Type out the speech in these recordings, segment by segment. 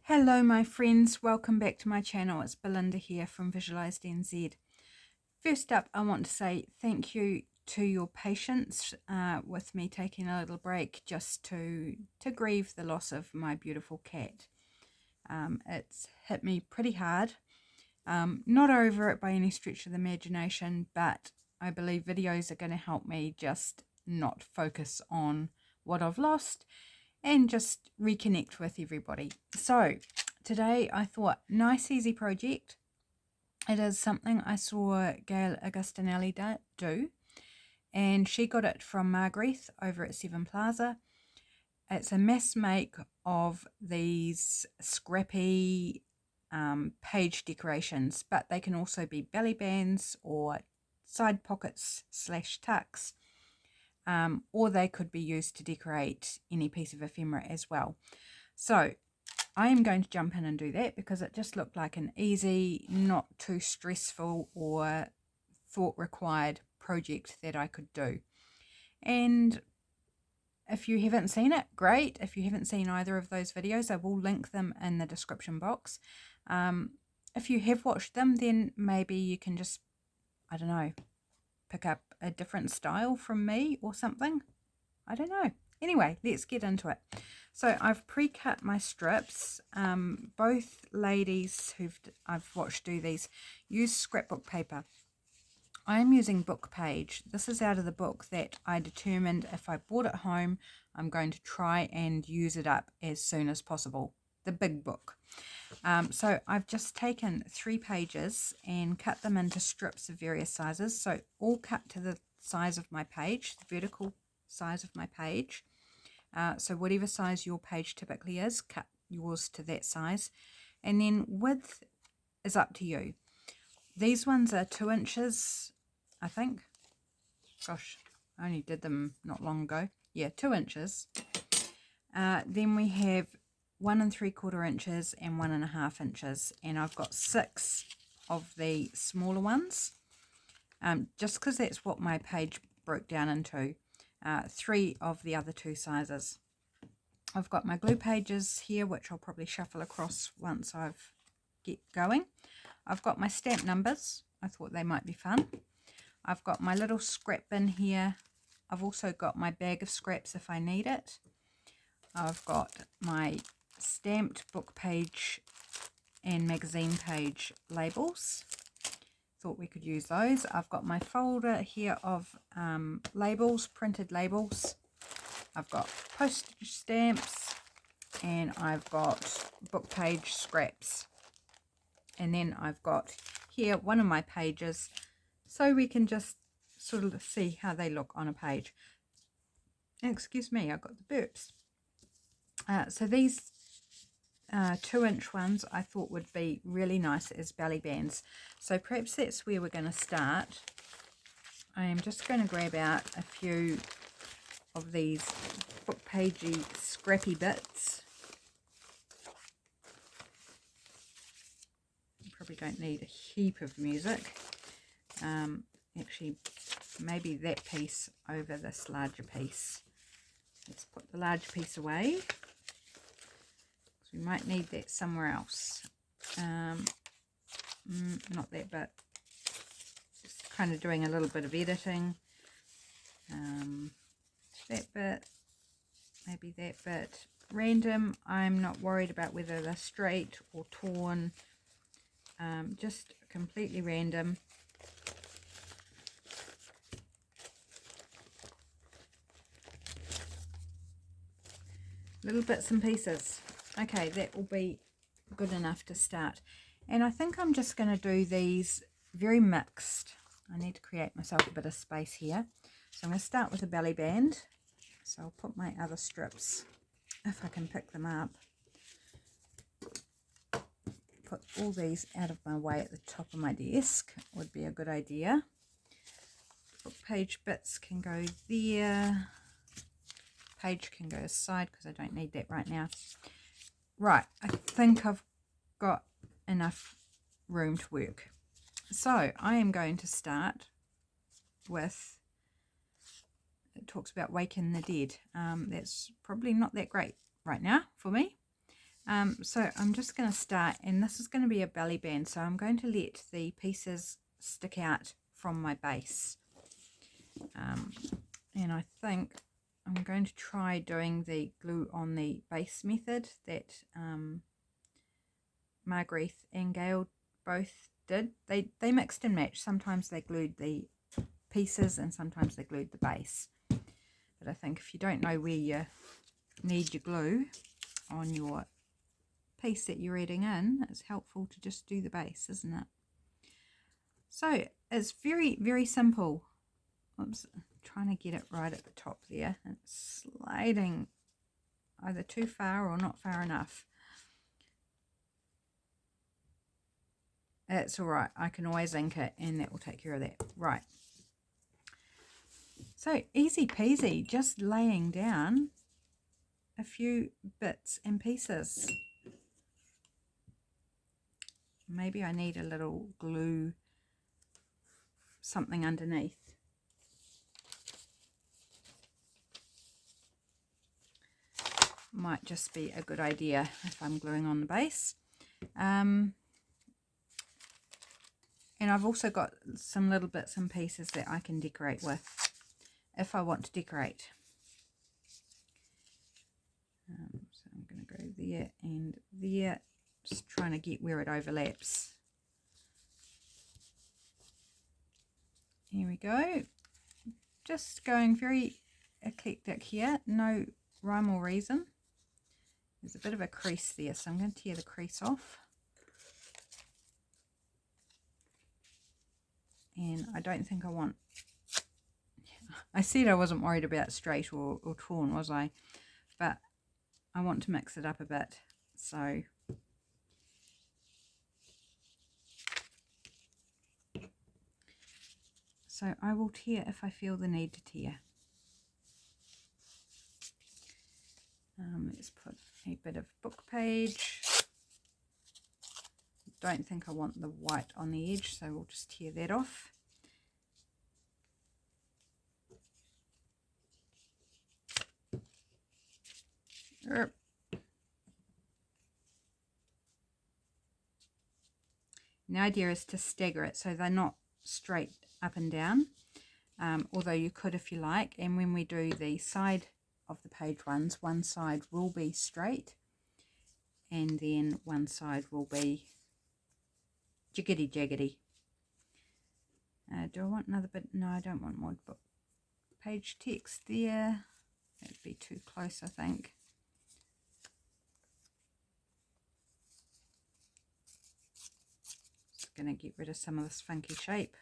Hello my friends, welcome back to my channel. It's Belinda here from Visualized NZ. First up, I want to say thank you to your patience with me taking a little break just to grieve the loss of my beautiful cat. It's hit me pretty hard. Not over it by any stretch of the imagination, but I believe videos are going to help me just not focus on what I've lost and just reconnect with everybody. So today I thought, nice easy project. It is something I saw Gayle Agostinelli do, and she got it from Margreth over at Plaza. It's a mass make of these scrappy page decorations, but they can also be belly bands or side pockets / tucks. Or they could be used to decorate any piece of ephemera as well. So I am going to jump in and do that because it just looked like an easy, not too stressful or thought required project that I could do. And if you haven't seen it, great. If you haven't seen either of those videos, I will link them in the description box. If you have watched them, then maybe you can just, I don't know, pick up a different style from me or something. I don't know. Anyway, let's get into it. So I've pre-cut my strips. Both ladies I've watched do these use scrapbook paper. I am using book page. This is out of the book that I determined if I bought it home, I'm going to try and use it up as soon as possible. The big book. So I've just taken 3 pages and cut them into strips of various sizes. So all cut to the size of my page, the vertical size of my page. So whatever size your page typically is, cut yours to that size. And then width is up to you. These ones are 2 inches, I think. Gosh, I only did them not long ago. Yeah, 2 inches. Then we have 1 3/4 inches and 1 1/2 inches, and I've got 6 of the smaller ones, just because that's what my page broke down into. 3 of the other 2 sizes. I've got my glue pages here, which I'll probably shuffle across once I've get going. I've got my stamp numbers. I thought they might be fun. I've got my little scrap bin here. I've also got my bag of scraps if I need it. I've got my stamped book page and magazine page labels. Thought we could use those. I've got my folder here of labels, printed labels. I've got postage stamps, and I've got book page scraps. And then I've got here one of my pages, so we can just sort of see how they look on a page. Excuse me, I've got the burps. So these 2-inch ones I thought would be really nice as belly bands. So perhaps that's where we're going to start. I am just going to grab out a few of these book pagey scrappy bits. You probably don't need a heap of music. Actually, maybe that piece over this larger piece. Let's put the large piece away. We might need that somewhere else. Not that bit. Just kind of doing a little bit of editing. That bit, maybe that bit. Random. I'm not worried about whether they're straight or torn. Just completely random. Little bits and pieces. Okay, that will be good enough to start. And I think I'm just going to do these very mixed. I need to create myself a bit of space here. So I'm going to start with a belly band. So I'll put my other strips, if I can pick them up. Put all these out of my way at the top of my desk would be a good idea. Book page bits can go there. Page can go aside because I don't need that right now. Right, I think I've got enough room to work. So I am going to start with, it talks about waking the dead. That's probably not that great right now for me. So I'm just going to start, and this is going to be a belly band, so I'm going to let the pieces stick out from my base. And I think I'm going to try doing the glue on the base method that Margreth and Gayle both did. They mixed and matched. Sometimes they glued the pieces and sometimes they glued the base. But I think if you don't know where you need your glue on your piece that you're adding in, it's helpful to just do the base, isn't it? So it's very, very simple. Oops, I'm trying to get it right at the top there. It's sliding either too far or not far enough. It's all right. I can always ink it and that will take care of that. Right. So easy peasy, just laying down a few bits and pieces. Maybe I need a little glue, something underneath. Might just be a good idea if I'm gluing on the base. And I've also got some little bits and pieces that I can decorate with if I want to decorate. So I'm going to go there and there, just trying to get where it overlaps. Here we go. Just going very eclectic here, no rhyme or reason. There's a bit of a crease there, so I'm going to tear the crease off. And I don't think I want, I said I wasn't worried about straight or torn, was I? But I want to mix it up a bit. So I will tear if I feel the need to tear. Let's put a bit of book page. Don't think I want the white on the edge, so we'll just tear that off. The idea is to stagger it so they're not straight up and down, although you could if you like. And when we do the side of the page ones, one side will be straight and then one side will be jiggity jaggedy. Do I want another bit? No, I don't want more book page text there. That'd be too close, I think. Just going to get rid of some of this funky shape.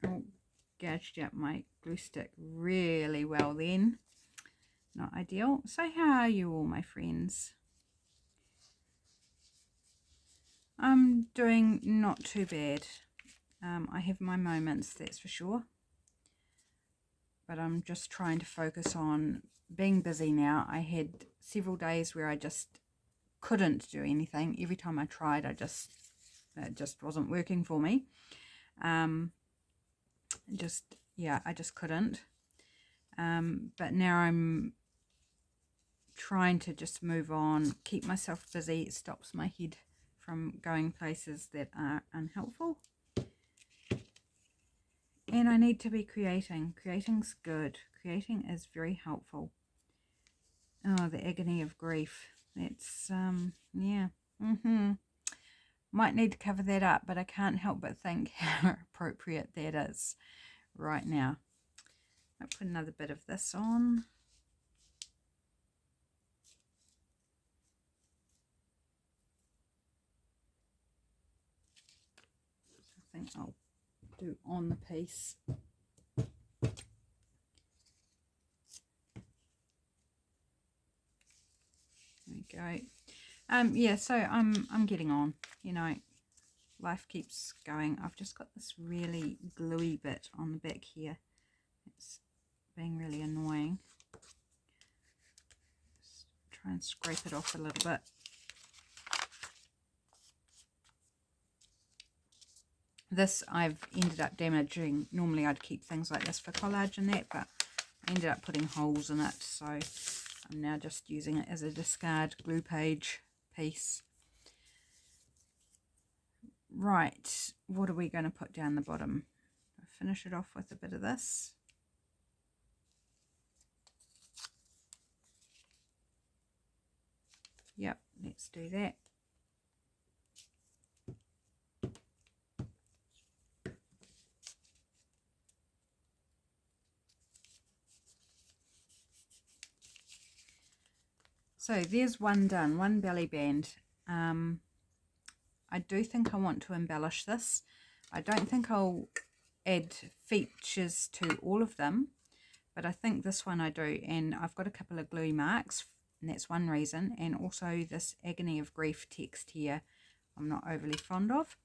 Oh, gouged out my glue stick really well then. Not ideal. So how are you all, my friends? I'm doing not too bad. I have my moments, that's for sure. But I'm just trying to focus on being busy now. I had several days where I just couldn't do anything. Every time I tried, it just wasn't working for me. I just couldn't. But now I'm trying to just move on, keep myself busy. It stops my head from going places that are unhelpful. And I need to be creating. Creating's good. Creating is very helpful. Oh, the agony of grief. That's, yeah. Might need to cover that up, but I can't help but think how appropriate that is right now. I'll put another bit of this on. I think I'll do on the piece. There we go. Yeah, so I'm getting on, you know, life keeps going. I've just got this really gluey bit on the back here. It's being really annoying. Just try and scrape it off a little bit. This I've ended up damaging. Normally I'd keep things like this for collage and that, but I ended up putting holes in it, so I'm now just using it as a discard glue page piece. Right, what are we going to put down the bottom? I'll finish it off with a bit of this. Yep, let's do that. So there's one done, one belly band. I do think I want to embellish this. I don't think I'll add features to all of them, but I think this one I do, and I've got a couple of gluey marks, and that's one reason, and also this agony of grief text here I'm not overly fond of.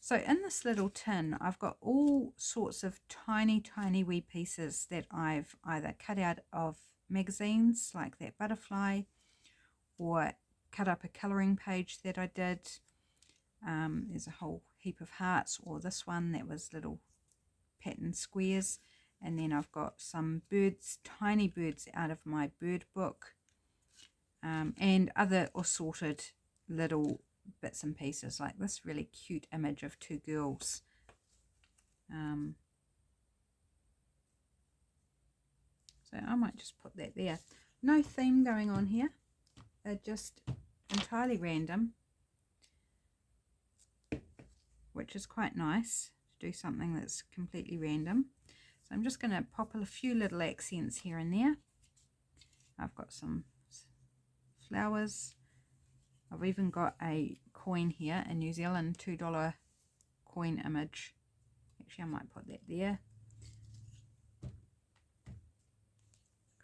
So in this little tin I've got all sorts of tiny wee pieces that I've either cut out of magazines like that butterfly, or cut up a colouring page that I did. There's a whole heap of hearts, or this one that was little pattern squares, and then I've got some birds, tiny birds out of my bird book, and other assorted little bits and pieces like this really cute image of two girls. So I might just put that there. No theme going on here, they're just entirely random, which is quite nice to do something that's completely random. So I'm just going to pop a few little accents here and there. I've got some flowers. I've even got a coin here, a New Zealand $2 coin image. Actually, I might put that there.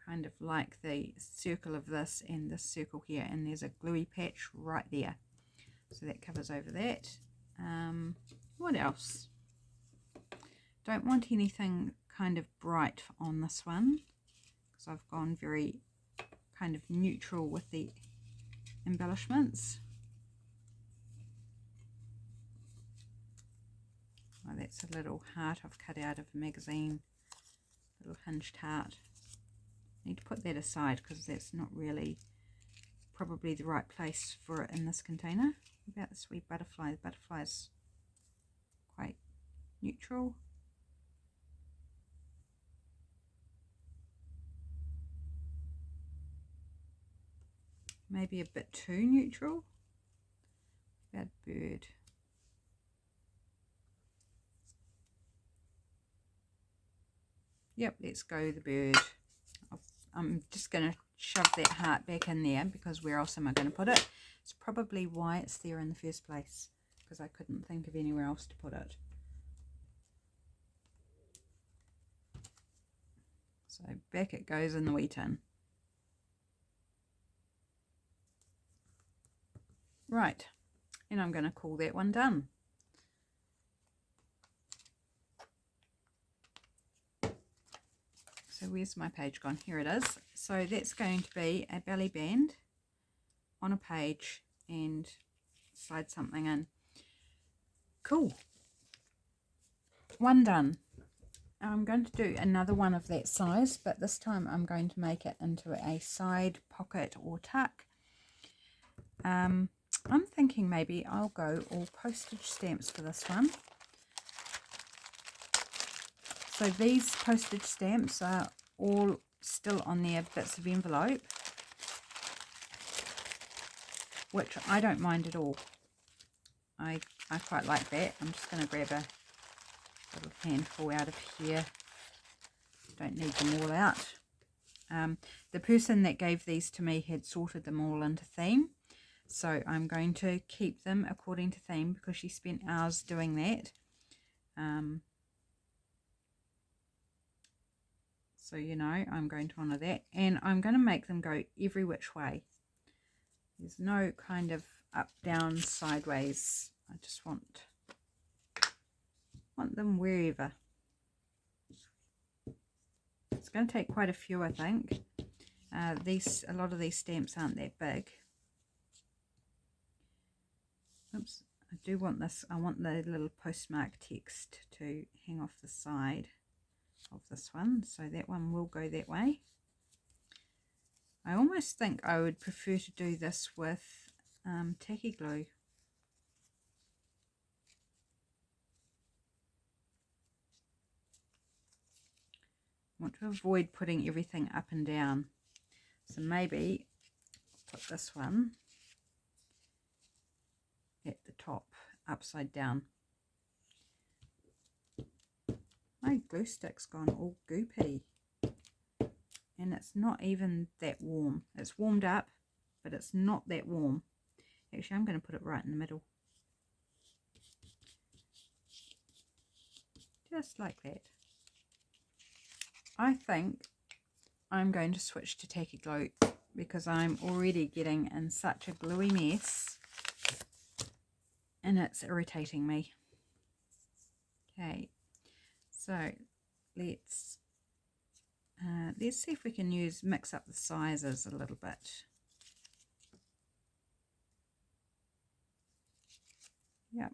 Kind of like the circle of this and this circle here, and there's a gluey patch right there. So that covers over that. What else? Don't want anything kind of bright on this one, because I've gone very kind of neutral with the embellishments. Oh, that's a little heart I've cut out of a magazine, little hinged heart. I need to put that aside because that's not really probably the right place for it in this container. What about this wee butterfly? The butterfly's quite neutral. Maybe a bit too neutral. What about bird? Yep, let's go the bird. I'm just going to shove that heart back in there, because where else am I going to put it? It's probably why it's there in the first place, because I couldn't think of anywhere else to put it. So back it goes in the wee tin. Right, and I'm going to call that one done. So where's my page gone? Here it is. So that's going to be a belly band on a page and slide something in. Cool. One done. I'm going to do another one of that size, but this time I'm going to make it into a side pocket or tuck. I'm thinking maybe I'll go all postage stamps for this one. So these postage stamps are all still on their bits of envelope, which I don't mind at all. I quite like that. I'm just going to grab a little handful out of here. Don't need them all out. The person that gave these to me had sorted them all into theme, so I'm going to keep them according to theme because she spent hours doing that. So, you know, I'm going to honour that, and I'm going to make them go every which way. There's no kind of up, down, sideways. I just want them wherever. It's going to take quite a few, I think. A lot of these stamps aren't that big. Oops, I do want this, I want the little postmark text to hang off the side of this one, so that one will go that way. I almost think I would prefer to do this with tacky glue. I want to avoid putting everything up and down, so maybe put this one at the top upside down. My glue stick's gone all goopy, and it's not even that warm. It's warmed up, but it's not that warm. Actually, I'm going to put it right in the middle, just like that. I think I'm going to switch to tacky glue because I'm already getting in such a gluey mess and it's irritating me. Okay, so let's see if we can mix up the sizes a little bit. Yep.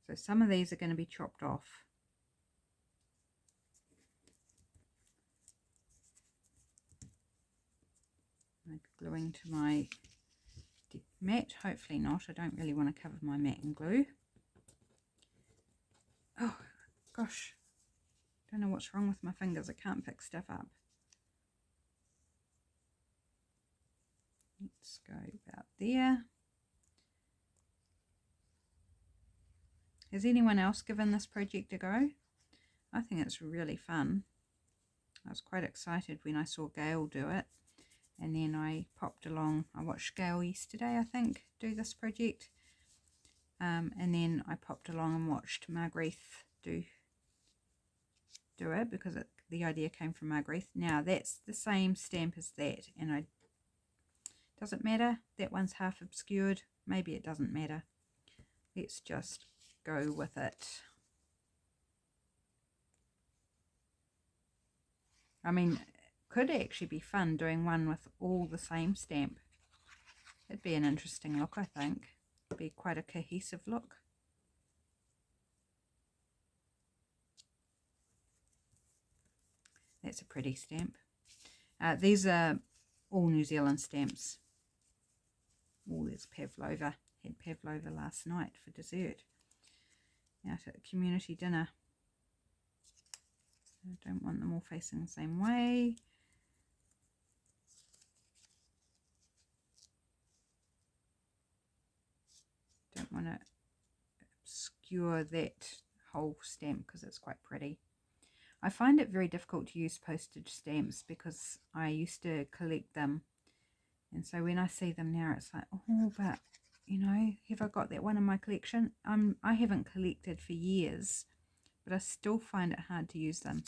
So some of these are going to be chopped off. I'm gluing to my mat. Hopefully not. I don't really want to cover my mat in glue. Oh gosh, don't know what's wrong with my fingers. I can't pick stuff up. Let's go about there. Has anyone else given this project a go? I think it's really fun. I was quite excited when I saw Gayle do it, and then I popped along. I watched Gayle yesterday, I think, do this project, and then I popped along and watched Margreth do it because the idea came from Margreth. Now that's the same stamp as that, and does it matter? That one's half obscured. Maybe it doesn't matter. Let's just go with it. I mean, it could actually be fun doing one with all the same stamp. It'd be an interesting look, I think. It'd be quite a cohesive look. That's a pretty stamp. These are all New Zealand stamps. Oh, there's pavlova. Had pavlova last night for dessert out at a community dinner. I don't want them all facing the same way. Don't want to obscure that whole stamp because it's quite pretty. I find it very difficult to use postage stamps because I used to collect them, and so when I see them now it's like, oh, but you know, have I got that one in my collection? I haven't collected for years, but I still find it hard to use them.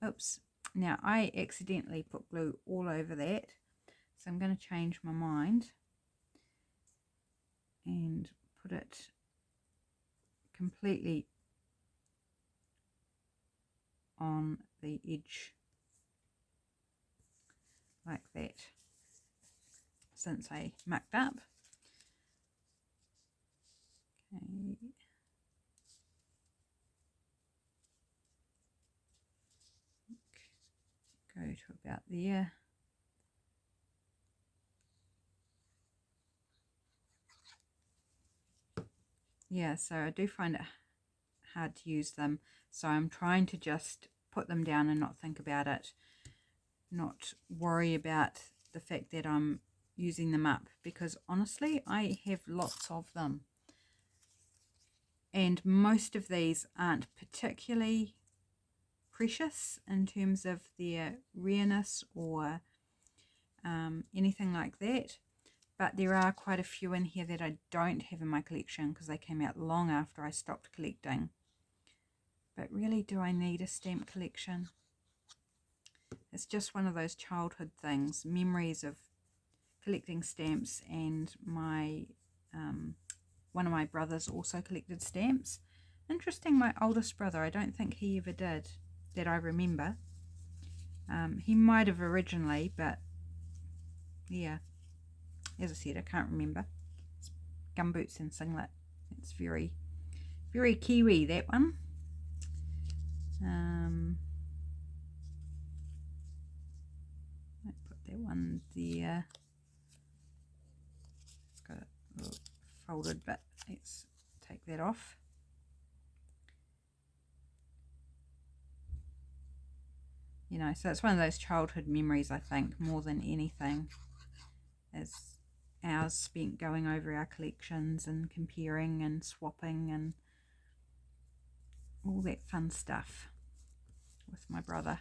Oops. Now I accidentally put glue all over that, so I'm going to change my mind and put it completely on the edge like that, since I mucked up. Okay. Go to about there. Yeah, so I do find it hard to use them, so I'm trying to just put them down and not think about it, not worry about the fact that I'm using them up, because honestly I have lots of them, and most of these aren't particularly precious in terms of their rareness or anything like that, but there are quite a few in here that I don't have in my collection because they came out long after I stopped collecting. But really, do I need a stamp collection? It's just one of those childhood things, memories of collecting stamps, and my one of my brothers also collected stamps. Interesting, my oldest brother, I don't think he ever did, that I remember. He might have originally, but yeah, as I said, I can't remember. It's gumboots and singlet. It's very, very Kiwi, that one. I'll put that one there. It's got a little folded bit. Let's take that off. You know, so it's one of those childhood memories, I think, more than anything, is hours spent going over our collections and comparing and swapping and all that fun stuff with my brother.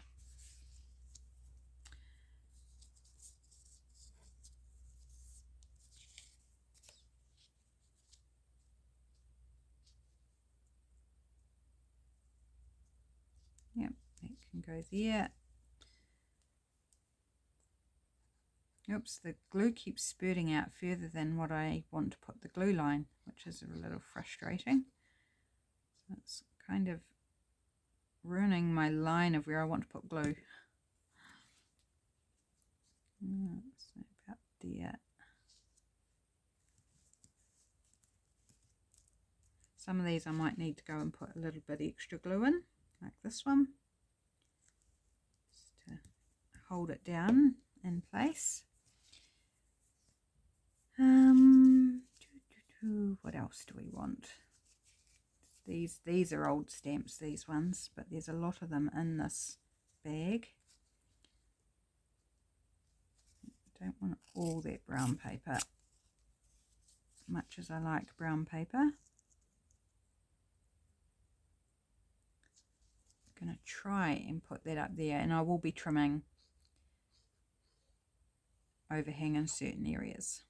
Yep, that can go there. Oops, the glue keeps spurting out further than what I want to put the glue line, which is a little frustrating. So it's kind of ruining my line of where I want to put glue. So about there. Some of these I might need to go and put a little bit extra glue in, like this one, just to hold it down in place. What else do we want? These are old stamps, these ones, but there's a lot of them in this bag. Don't want all that brown paper, much as I like brown paper. I'm going to try and put that up there, and I will be trimming overhang in certain areas.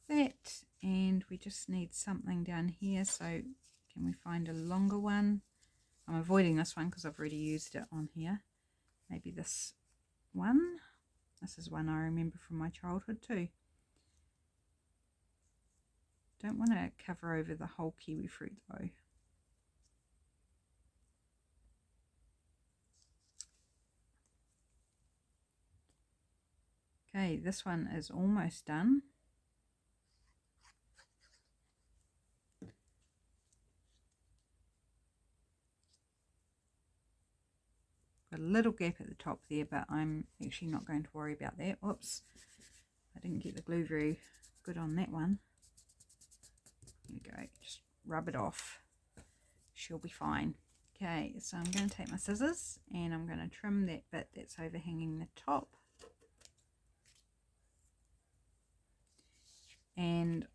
That, and we just need something down here, so can we find a longer one? I'm avoiding this one because I've already used it on here. Maybe this one. This is one I remember from my childhood too. Don't want to cover over the whole kiwi fruit though. Okay, this one is almost done. Got a little gap at the top there, but I'm actually not going to worry about that. Whoops, I didn't get the glue very good on that one. There we go, just rub it off. She'll be fine. Okay, so I'm going to take my scissors and I'm going to trim that bit that's overhanging the top. And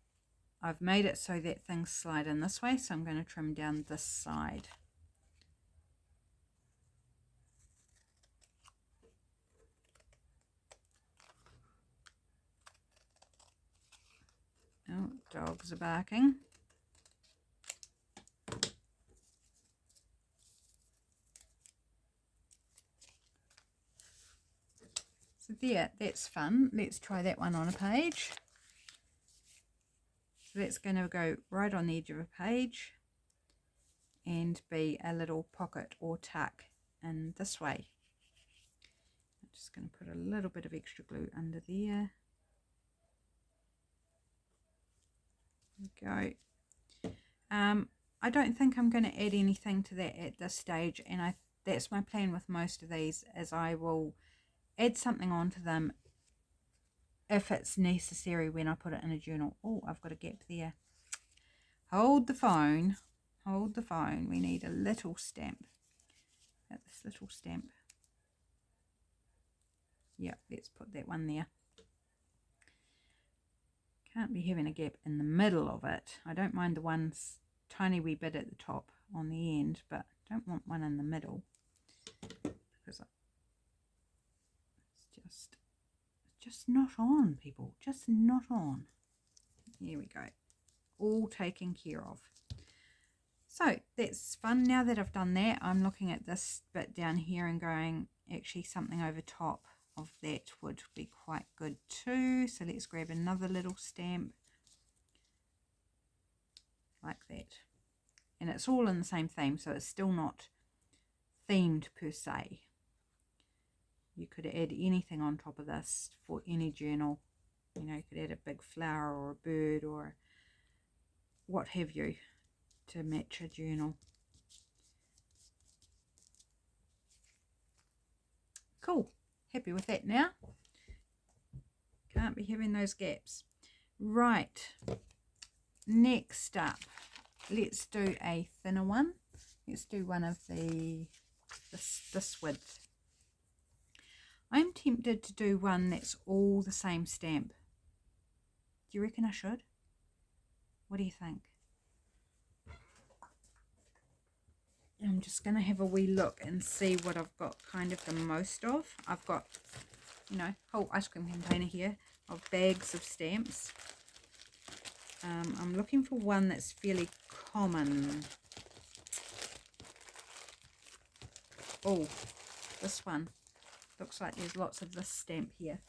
I've made it so that things slide in this way, so I'm going to trim down this side. Oh, dogs are barking. So there, that's fun. Let's try that one on a page. So that's going to go right on the edge of a page and be a little pocket or tuck in this way. I'm just going to put a little bit of extra glue under there. There we go. I don't think I'm going to add anything to that at this stage, and that's my plan with most of these, as I will add something onto them if it's necessary when I put it in a journal. Oh, I've got a gap there. Hold the phone. Hold the phone. We need a little stamp. At this little stamp. Yeah, let's put that one there. Can't be having a gap in the middle of it. I don't mind the ones tiny wee bit at the top on the end, but I don't want one in the middle because it's just not on, people. Just not on. Here we go. All taken care of. So that's fun. Now that I've done that, I'm looking at this bit down here and going, actually something over top of that would be quite good too. So let's grab another little stamp like that. And it's all in the same theme, so it's still not themed per se. You could add anything on top of this for any journal. You know, you could add a big flower or a bird or what have you to match a journal. Cool. Happy with that now. Can't be having those gaps. Right. Next up, let's do a thinner one. Let's do one of this width. I'm tempted to do one that's all the same stamp. Do you reckon I should? What do you think? I'm just going to have a wee look and see what I've got kind of the most of. I've got, you know, whole ice cream container here of bags of stamps. I'm looking for one that's fairly common. Oh, this one. Looks like there's lots of this stamp here.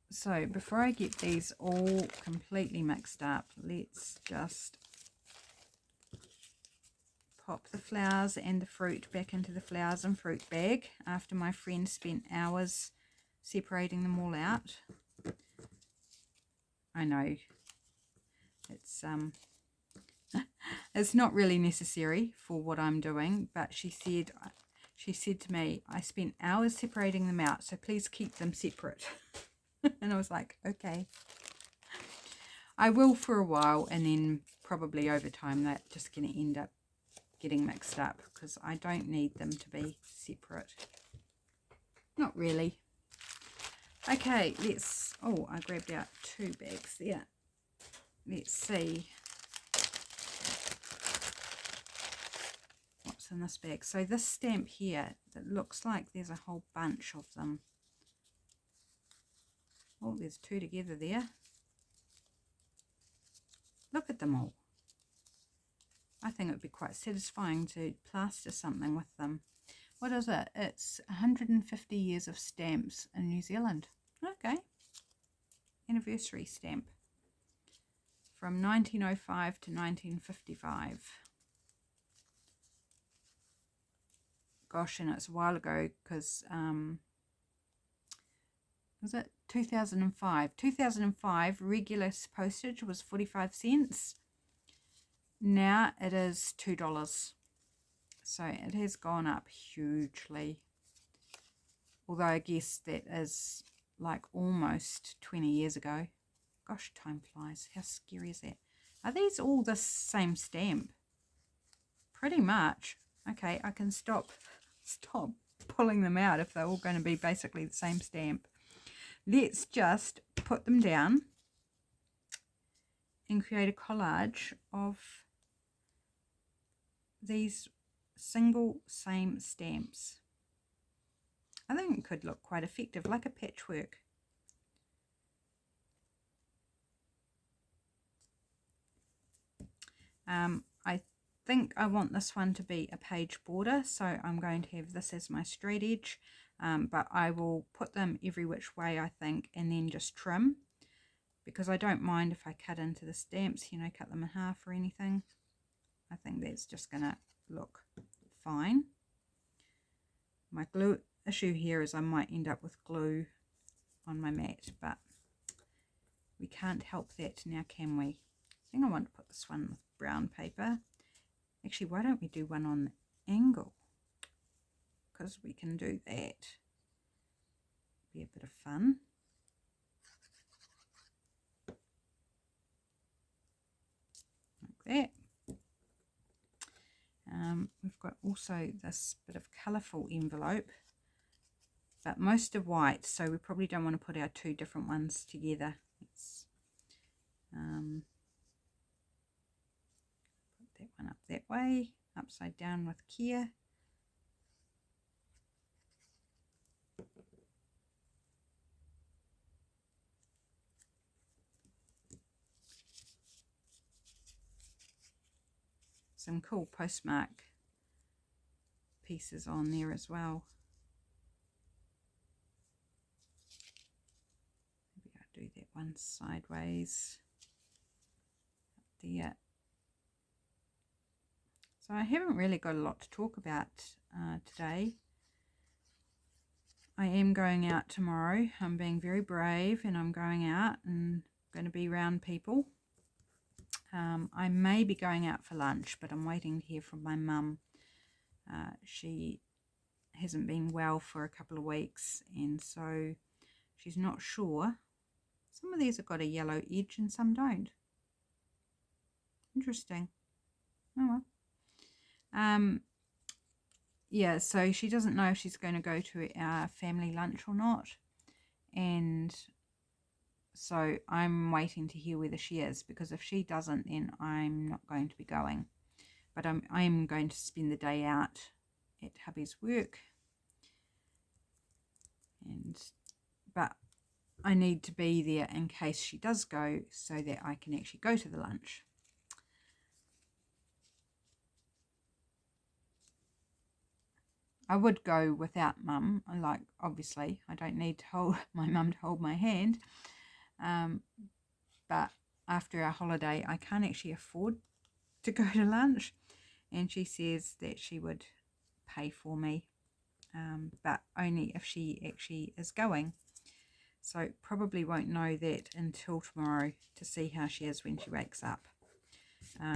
So before I get these all completely mixed up, let's just pop the flowers and the fruit back into the flowers and fruit bag after my friend spent hours separating them all out. I know it's it's not really necessary for what I'm doing, but she said to me, I spent hours separating them out, so please keep them separate. And I was like, okay. I will for a while, and then probably over time that's just going to end up getting mixed up because I don't need them to be separate. Not really. Okay, let's, oh, I grabbed out 2 bags there. Let's see what's in this bag. So this stamp here, it looks like there's a whole bunch of them. Oh, there's 2 together there. Look at them all. I think it would be quite satisfying to plaster something with them. What is it? It's 150 years of stamps in New Zealand. Okay. Anniversary stamp. From 1905 to 1955. Gosh, and it's a while ago because, was it 2005? 2005 regular postage was 45 cents. Now it is $2. So it has gone up hugely. Although I guess that is like almost 20 years ago. Gosh, time flies. How scary is that? Are these all the same stamp? Pretty much. Okay, I can stop pulling them out if they're all going to be basically the same stamp. Let's just put them down and create a collage of these single same stamps. I think it could look quite effective, like a patchwork. I think I want this one to be a page border, so I'm going to have this as my straight edge, but I will put them every which way, I think, and then just trim, because I don't mind if I cut into the stamps, you know, cut them in half or anything. I think that's just going to look fine. My glue issue here is I might end up with glue on my mat, but we can't help that now, can we? I think I want to put this one with brown paper. Actually, why don't we do one on angle? Because we can do that. Be a bit of fun. Like that. We've got also this bit of colourful envelope, but most are white, so we probably don't want to put our 2 different ones together. Let's put that one up that way, upside down with care. Some cool postmark pieces on there as well. Maybe I'll do that one sideways there. So I haven't really got a lot to talk about today. I am going out tomorrow. I'm being very brave, and I'm going out and going to be around people. I may be going out for lunch, but I'm waiting to hear from my mum. She hasn't been well for a couple of weeks, and so she's not sure. Some of these have got a yellow edge and some don't. Interesting. Oh well. Yeah, so she doesn't know if she's going to go to our family lunch or not, and so I'm waiting to hear whether she is, because if she doesn't, then I'm not going to be going. But I'm going to spend the day out at hubby's work, but I need to be there in case she does go, so that I can actually go to the lunch. I would go without mum, like, obviously I don't need to hold my mum to hold my hand, but after our holiday I can't actually afford to go to lunch, and she says that she would pay for me, but only if she actually is going. So probably won't know that until tomorrow to see how she is when she wakes up,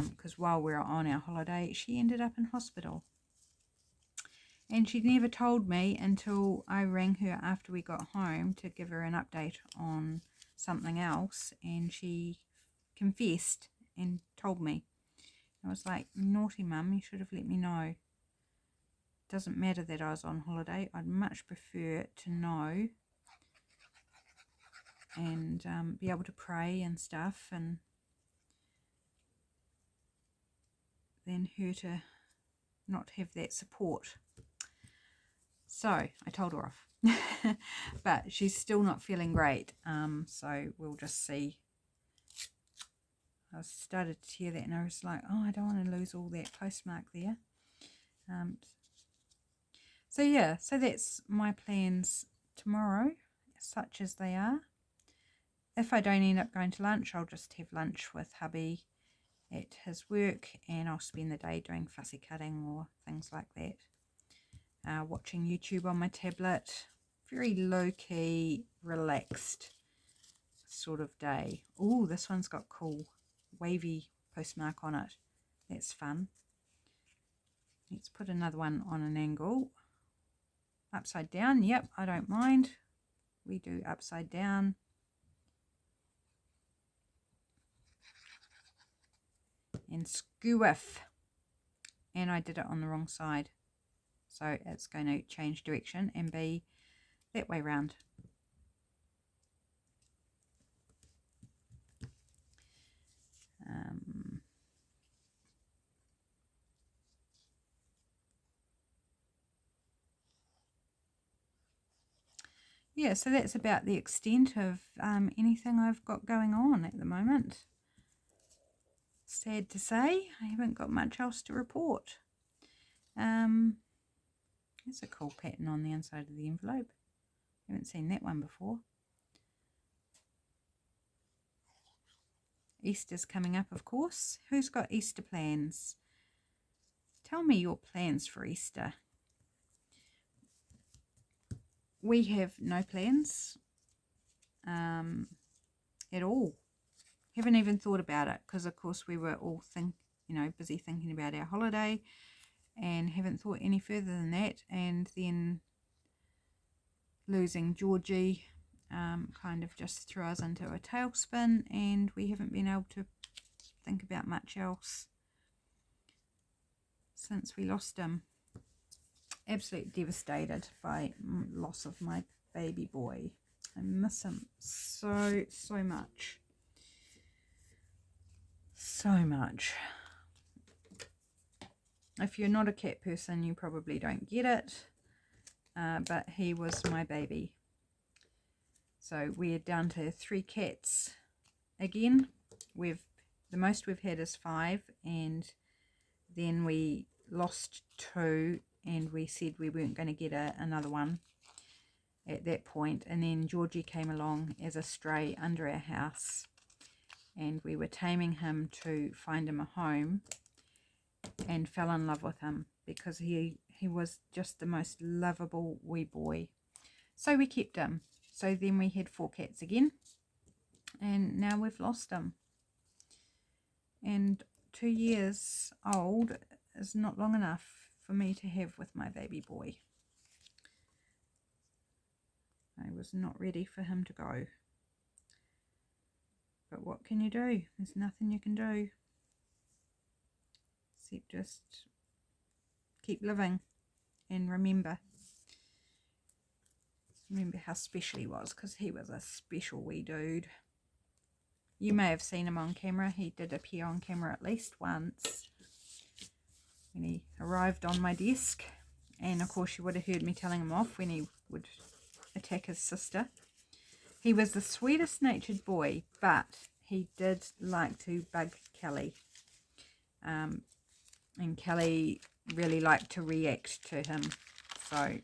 because while we were on our holiday she ended up in hospital. And she never told me until I rang her after we got home to give her an update on something else, and she confessed and told me. I was like, naughty mum, you should have let me know. Doesn't matter that I was on holiday. I'd much prefer to know and be able to pray and stuff, and than her to not have that support. So I told her off. But she's still not feeling great, so we'll just see. I started to hear that and I was like, oh, I don't want to lose all that postmark there. So yeah, so that's my plans tomorrow, such as they are. If I don't end up going to lunch, I'll just have lunch with hubby at his work, and I'll spend the day doing fussy cutting or things like that. Watching YouTube on my tablet. Very low-key, relaxed sort of day. Oh, this one's got cool wavy postmark on it. That's fun. Let's put another one on an angle. Upside down, yep, I don't mind. We do upside down. And scoof. And I did it on the wrong side. So it's going to change direction and be that way round. Yeah, so that's about the extent of anything I've got going on at the moment. Sad to say, I haven't got much else to report. There's a cool pattern on the inside of the envelope. Haven't seen that one before. Easter's coming up, of course. Who's got Easter plans? Tell me your plans for Easter. We have no plans at all. Haven't even thought about it, because of course we were all busy thinking about our holiday, and haven't thought any further than that. And then losing Georgie kind of just threw us into a tailspin, and we haven't been able to think about much else since we lost him. Absolutely devastated by loss of my baby boy. I miss him so much. So much. If you're not a cat person, you probably don't get it. But he was my baby. So we're down to 3 cats again. The most we've had is 5, and then we lost 2, and we said we weren't going to get another one at that point. And then Georgie came along as a stray under our house, and we were taming him to find him a home, and fell in love with him because he was just the most lovable wee boy. So we kept him. So then we had 4 cats again, and now we've lost him. And 2 years old is not long enough for me to have with my baby boy. I was not ready for him to go. But what can you do? There's nothing you can do except just keep living and remember how special he was, because he was a special wee dude. You may have seen him on camera. He did appear on camera at least once when he arrived on my desk, and of course you would have heard me telling him off when he would attack his sister. He was the sweetest natured boy, but he did like to bug Kelly, and Kelly really liked to react to him. So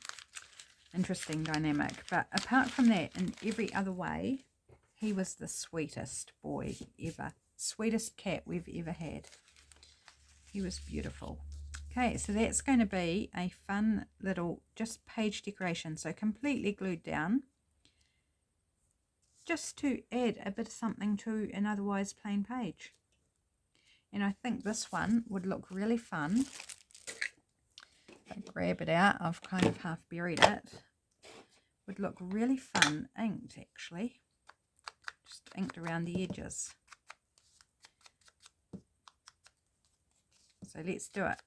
interesting dynamic. But apart from that, in every other way, he was the sweetest boy ever. Sweetest cat we've ever had. He was beautiful. Okay, so that's going to be a fun little just page decoration. So completely glued down, just to add a bit of something to an otherwise plain page. And I think this one would look really fun. If I grab it out, I've kind of half buried it. Would look really fun inked, actually. Just inked around the edges. So let's do it.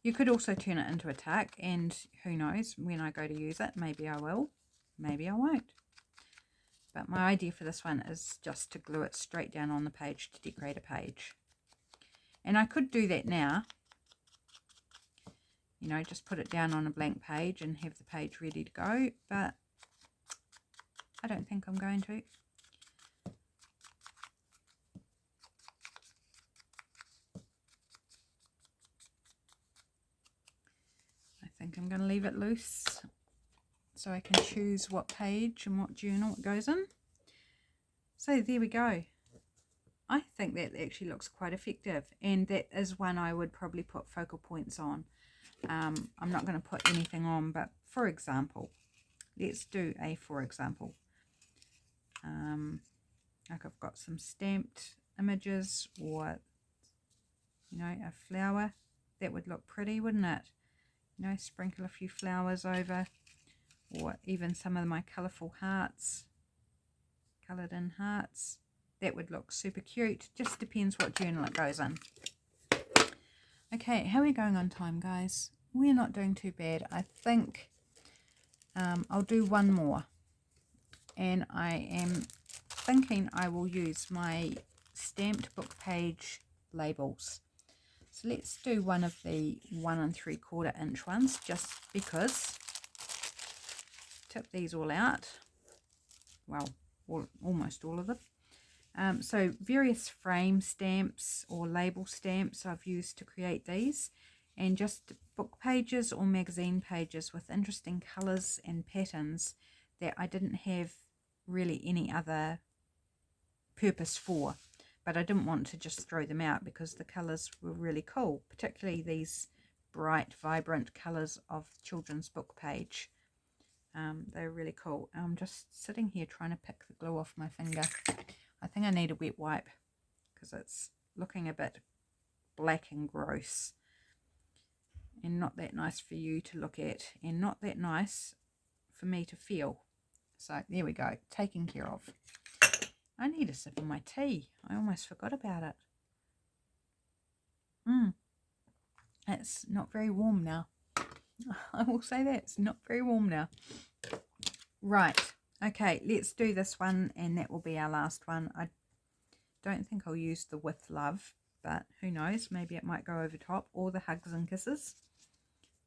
You could also turn it into a tuck, and who knows, when I go to use it, maybe I will, maybe I won't. But my idea for this one is just to glue it straight down on the page to decorate a page. And I could do that now, you know, just put it down on a blank page and have the page ready to go, but I don't think I'm going to. I think I'm going to leave it loose so I can choose what page and what journal it goes in. So there we go. I think that actually looks quite effective, and that is one I would probably put focal points on. I'm not going to put anything on, but for example, let's do a for example. Like I've got some stamped images, or, you know, a flower. That would look pretty, wouldn't it? You know, sprinkle a few flowers over, or even some of my colourful hearts, coloured in hearts. That would look super cute. Just depends what journal it goes in. Okay, how are we going on time, guys? We're not doing too bad. I think I'll do one more. And I am thinking I will use my stamped book page labels. So let's do one of the 1 3/4 inch ones, just because. Tip these all out. Well, almost all of them. So various frame stamps or label stamps I've used to create these, and just book pages or magazine pages with interesting colours and patterns that I didn't have really any other purpose for, but I didn't want to just throw them out because the colours were really cool, particularly these bright, vibrant colours of children's book page. They're really cool. I'm just sitting here trying to pick the glue off my finger. I think I need a wet wipe because it's looking a bit black and gross and not that nice for you to look at, and not that nice for me to feel. So there we go, taken care of. I need a sip of my tea. I almost forgot about it. It's not very warm now. I will say that, it's not very warm now. Right, okay, let's do this one, and that will be our last one. I don't think I'll use the with love, but who knows, maybe it might go over top, or the hugs and kisses.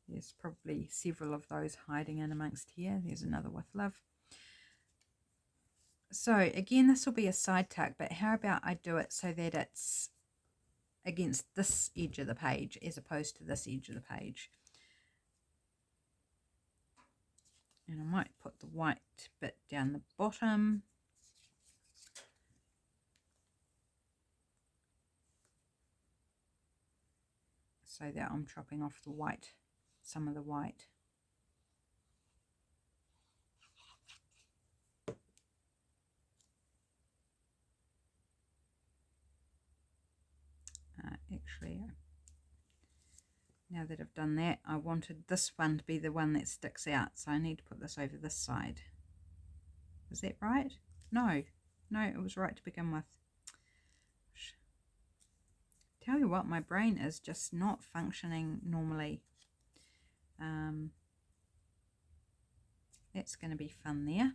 There's probably several of those hiding in amongst here. There's another with love. So again, this will be a side tuck, but how about I do it so that it's against this edge of the page as opposed to this edge of the page. And I might put the white bit down the bottom. So that I'm chopping off the white, some of the white. Actually, now that I've done that, I wanted this one to be the one that sticks out, so I need to put this over this side. Is that right? No, it was right to begin with. Tell you what, my brain is just not functioning normally. That's going to be fun there.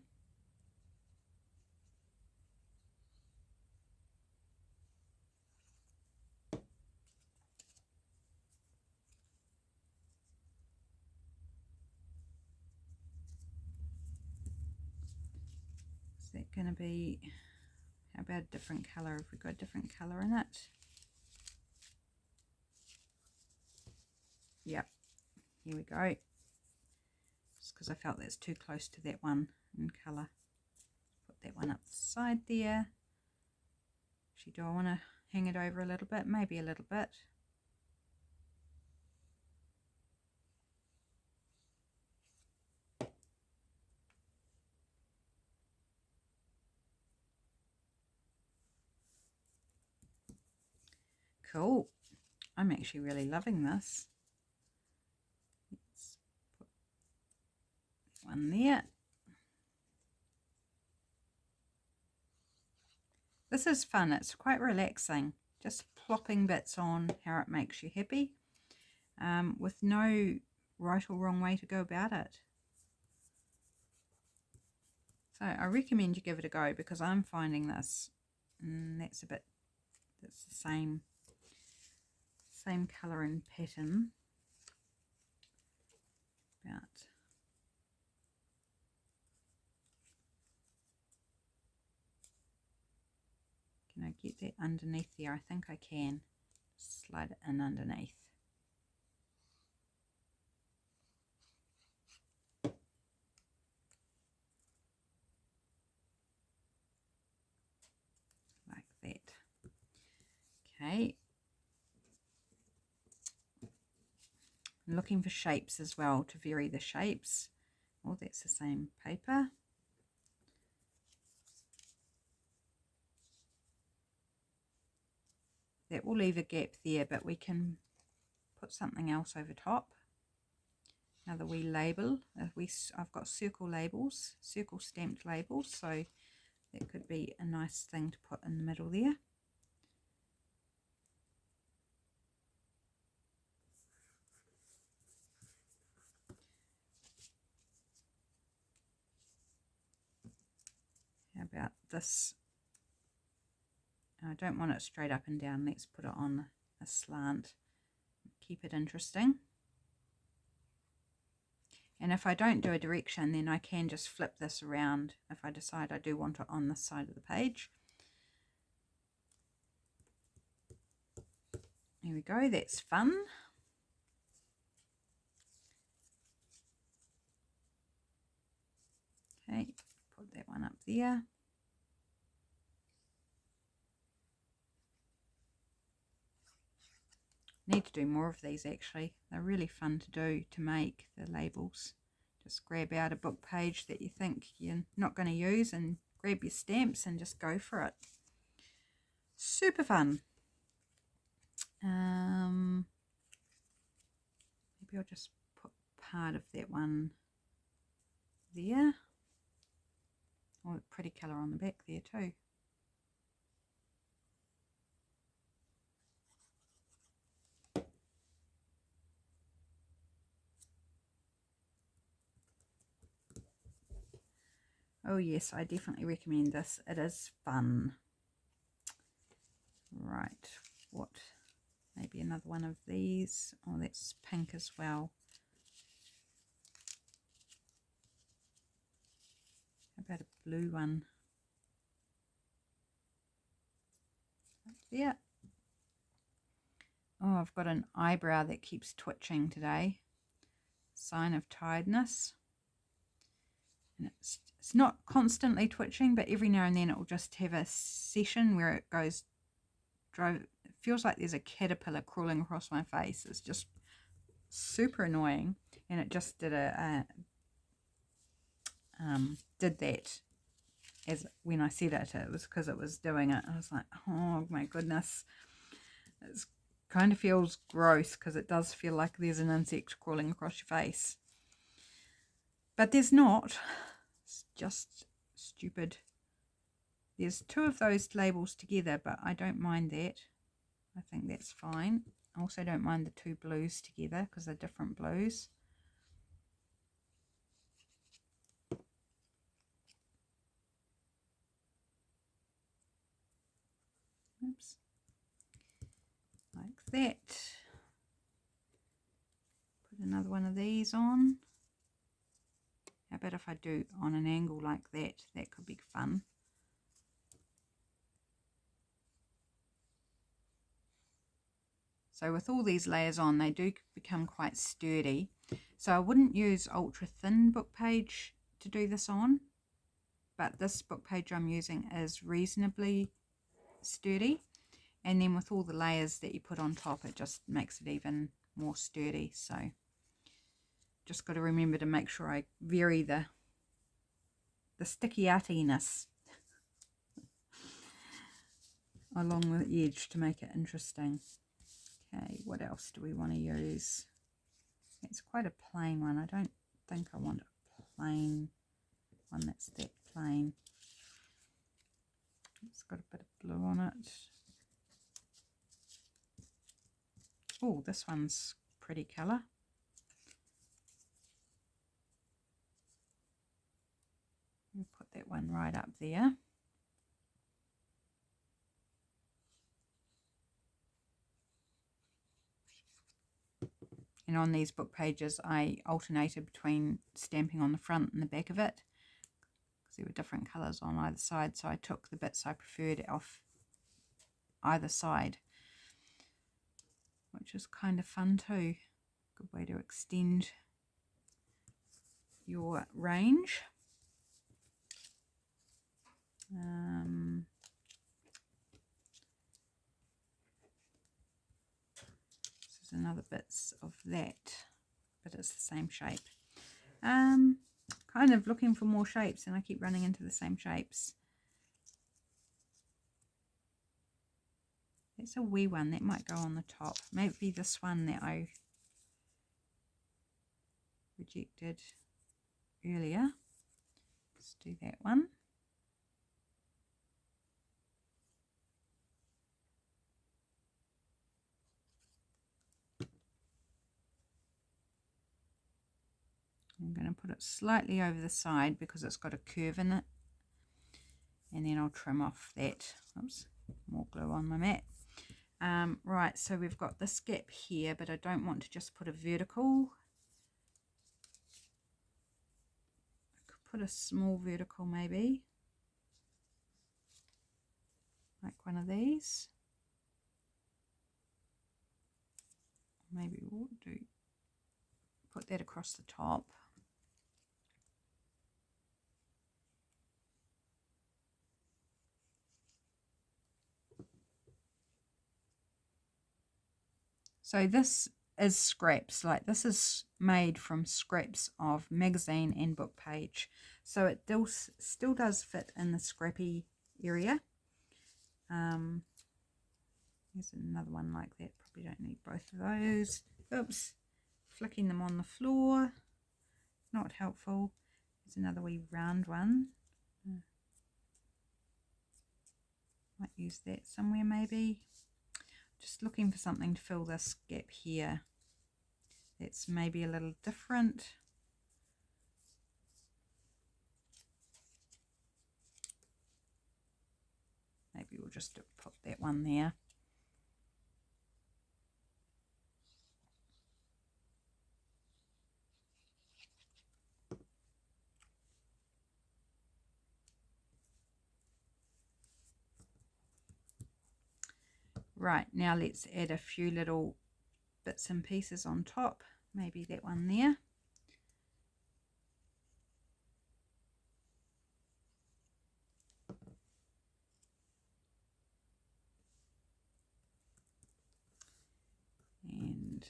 Is that going to be, how about a different colour? Have we got a different colour in it? Yep, here we go. Just because I felt that's too close to that one in colour. Put that one up the side there. Actually, do I want to hang it over a little bit? Maybe a little bit. Cool. I'm actually really loving this. Let's put one there. This is fun. It's quite relaxing. Just plopping bits on how it makes you happy, with no right or wrong way to go about it. So I recommend you give it a go, because I'm finding this, and that's the same colour and pattern. About can I get that underneath there? I think I can. Slide it in underneath. Like that. Okay. I'm looking for shapes as well, to vary the shapes. Oh, that's the same paper. That will leave a gap there, but we can put something else over top. Another wee label. I've got circle labels, circle stamped labels, so that could be a nice thing to put in the middle there. How about this? I don't want it straight up and down. Let's put it on a slant. Keep it interesting. And if I don't do a direction, then I can just flip this around if I decide I do want it on this side of the page. Here we go, that's fun. Okay, put that one up there. Need to do more of these actually. They're really fun to do, to make the labels. Just grab out a book page that you think you're not going to use and grab your stamps and just go for it. Super fun. Maybe I'll just put part of that one there. Oh, pretty colour on the back there too. Oh yes, I definitely recommend this. It is fun. Right, what? Maybe another one of these. Oh, that's pink as well. How about a blue one? Up there. I've got an eyebrow that keeps twitching today. Sign of tiredness. And it's not constantly twitching, but every now and then it will just have a session where it goes it feels like there's a caterpillar crawling across my face. It's just super annoying, and it just did did that as when I said it. It was because it was doing it. I was like, oh my goodness, it kind of feels gross because it does feel like there's an insect crawling across your face, but there's not. It's just stupid. There's two of those labels together, but I don't mind that. I think that's fine. I also don't mind the two blues together because they're different blues. Oops. Like that. Put another one of these on. How about if I do on an angle like that? That could be fun. So with all these layers on, they do become quite sturdy. So I wouldn't use ultra thin book page to do this on, but this book page I'm using is reasonably sturdy. And then with all the layers that you put on top, it just makes it even more sturdy. So just got to remember to make sure I vary the sticky-artiness along the edge to make it interesting. Okay, what else do we want to use? It's quite a plain one. I don't think I want a plain one that's that plain. It's got a bit of blue on it. Oh, this one's pretty colour. We'll put that one right up there. And on these book pages, I alternated between stamping on the front and the back of it, because there were different colours on either side. So I took the bits I preferred off either side, which is kind of fun too. Good way to extend your range. This is another bits of that, but it's the same shape. Kind of looking for more shapes, and I keep running into the same shapes. It's a wee one that might go on the top. Maybe this one that I rejected earlier. Let's do that one. I'm going to put it slightly over the side because it's got a curve in it, and then I'll trim off that. Oops, more glue on my mat. Right, so we've got this gap here, but I don't want to just put a vertical. I could put a small vertical maybe, like one of these. Maybe we'll put that across the top. So this is scraps, like this is made from scraps of magazine and book page. So it still does fit in the scrappy area. Here's another one like that. Probably don't need both of those. Oops, flicking them on the floor. Not helpful. There's another wee round one. Might use that somewhere maybe. Just looking for something to fill this gap here. That's maybe a little different. Maybe we'll just put that one there. Right, now let's add a few little bits and pieces on top. Maybe that one there. And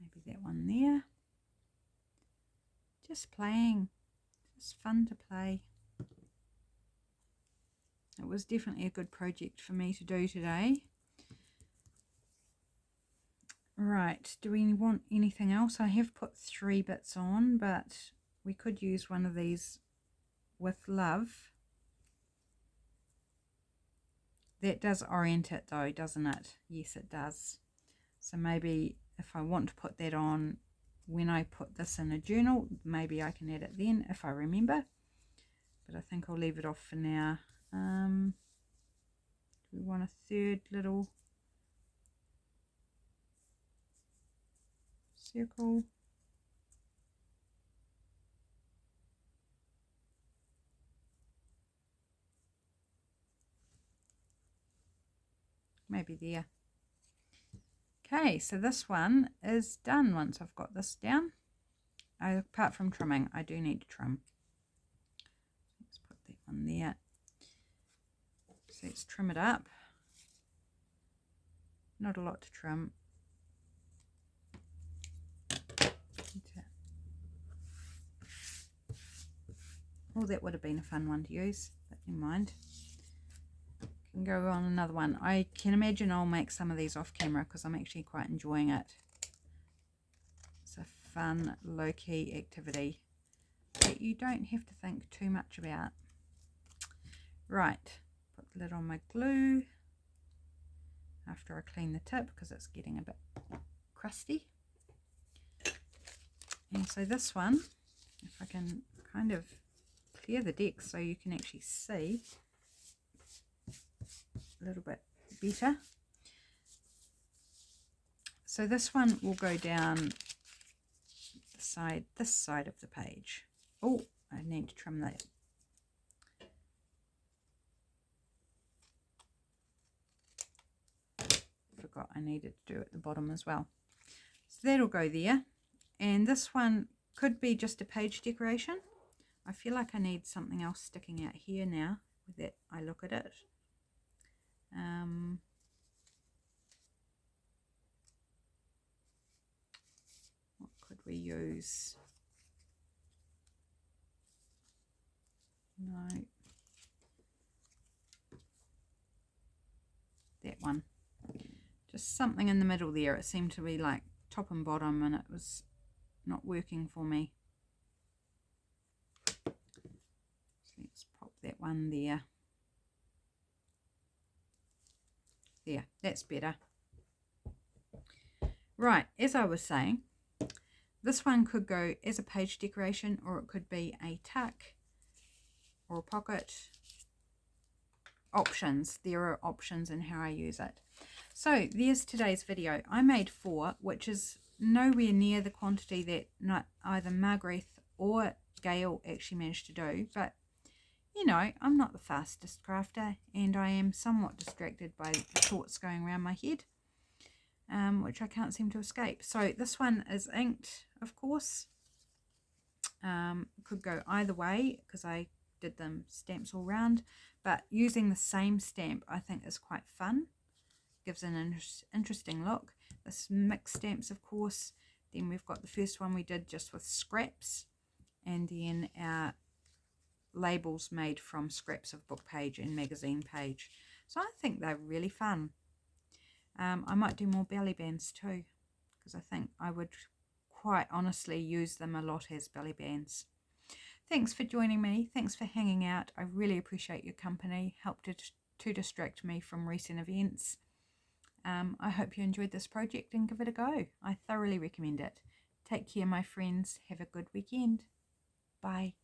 maybe that one there. Just playing, just fun to play. It was definitely a good project for me to do today. Right, do we want anything else? I have put 3 bits on, but we could use one of these with love. That does orient it though, doesn't it? Yes, it does. So maybe if I want to put that on when I put this in a journal, maybe I can add it then if I remember. But I think I'll leave it off for now. Do we want a 3rd little circle? Maybe there. Okay, so this one is done once I've got this down. Apart from trimming, I do need to trim. Let's put that one there. So let's trim it up. Not a lot to trim. Oh, that would have been a fun one to use, but never mind. Can go on another one. I can imagine I'll make some of these off camera because I'm actually quite enjoying it. It's a fun, low-key activity that you don't have to think too much about. Right, put the lid on my glue after I clean the tip because it's getting a bit crusty. And so this one, if I can kind of clear the deck so you can actually see a little bit better. So this one will go down the side, this side of the page. Oh, I need to trim that. Forgot I needed to do at the bottom as well. So that'll go there. And this one could be just a page decoration. I feel like I need something else sticking out here now that I look at it. What could we use? No. That one. Just something in the middle there. It seemed to be like top and bottom and it was not working for me. So let's pop that one there. There, that's better. Right, as I was saying, this one could go as a page decoration or it could be a tuck or a pocket. Options. There are options in how I use it. So there's today's video. I made 4, which is nowhere near the quantity that not either Margreth or Gayle actually managed to do, but you know, I'm not the fastest crafter and I am somewhat distracted by thoughts going around my head, which I can't seem to escape. So this one is inked, of course. Could go either way because I did them stamps all round, but using the same stamp I think is quite fun. Gives an interesting look. This mixed stamps, of course. Then we've got the first one we did just with scraps, and then our labels made from scraps of book page and magazine page. So I think they're really fun. I might do more belly bands too, because I think I would quite honestly use them a lot as belly bands. Thanks for joining me. Thanks for hanging out. I really appreciate your company. Helped to distract me from recent events. I hope you enjoyed this project and give it a go. I thoroughly recommend it. Take care, my friends. Have a good weekend. Bye.